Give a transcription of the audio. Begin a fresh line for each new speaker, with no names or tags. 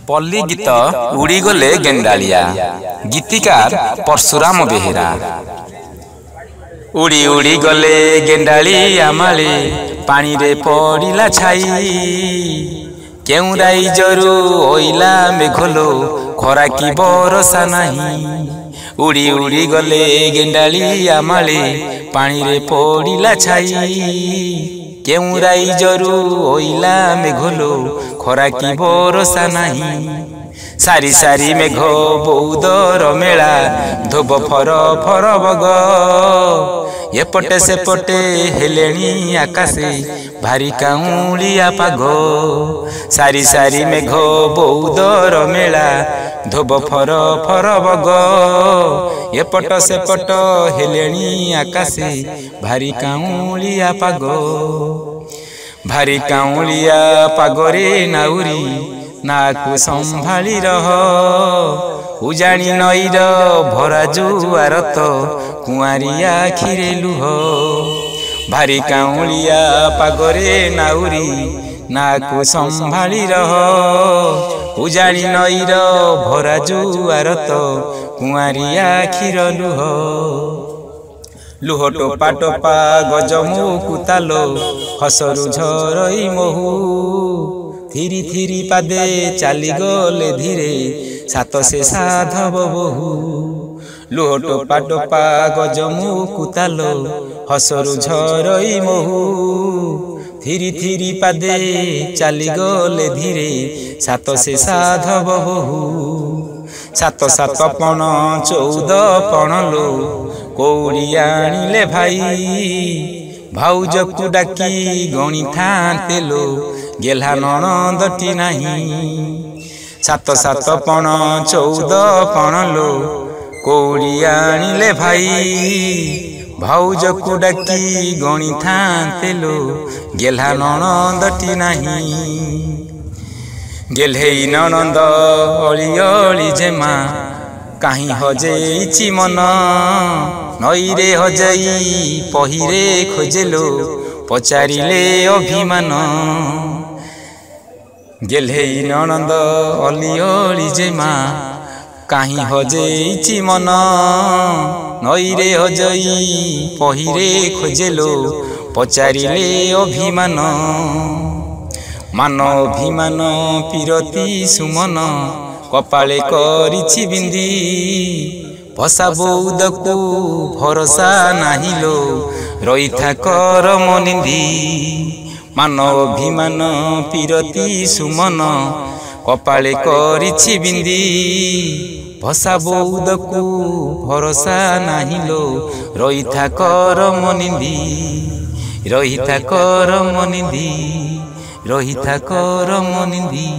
पल्ली गीत उड़ीगले गेंडालिया गीतिकार परशुराम बेहेरा। उड़ी उड़ी गले गेंडाली आमाले पानी रे पड़िला छाई केउ राइजरु ओइला मेघलो खरा की बरसा नहीं। उड़ी उड़ी गले गेंडाली आमाले पानी रे पड़िला छाई केउ राइजरु ओइला मेघलो खरा की बरसा नहीं। सारी सारी मेघ बौदर मेला धोब फर फर बग एपटे सेपटे हेलेणी आकाशे भारी काउलिया पाग। सारी सारी मेघ बौदर मेला धोब फर फर बग एपट सेपट हेलेणी आकाशे भारी काउलिया पाग। भारी काउलिया पागरे नाउरी नाकु संभाली रह उजाणी नईर भरा जुआर तो कुआरी आखिरे लुह। भारी काउलिया पागरे नाउरी नाकु संभाली रह उजाणी नईर भरा जुआर तो कुआरी आखिर लुह। लुह टोपा टोपा गजमु कुतालो हसरु झरई महू थिरी थिरी पादे चाली गले धीरे सात से साधव बहु। लुह टोपा टोपा गजमु कुतालो हसरु झरई महू थिरी थिरी पादे चाली गले धीरे सात से साधव बहु। सात सात पण 14 पण लो कौड़ी आनिले भाई भाउज को डाकी गणी थाते लो गेला नणंदटी नहीं। सात सात पण 14 पण लो कौड़ी आनिले भाई भाउज को डाकी गणी थाते लो गेला नणंदटी नहीं। गेल्हेई नणंद अली अली जेमा काहीं हजेइछि मन नईरे हजाई पहिरे खोजेलो पचारिले अभिमान। गेल्हेई नणंद अली अली जेमा काहीं हजेइछि मन नईरे हजाई पहिरे खोजेलो पचारिले अभिमान। मान अभिमान पीरती सुमन कपाले करिछि बिंदी भसा बौदकु भरोसा नाहिलो रही था करम निंदी। मान अभिमान पीरती सुमन कपाले करिछि बिंदी भसा बौदकु भरोसा नाहिलो रही था करम निंदी। रही था करम निंदी रही था करम निंदी।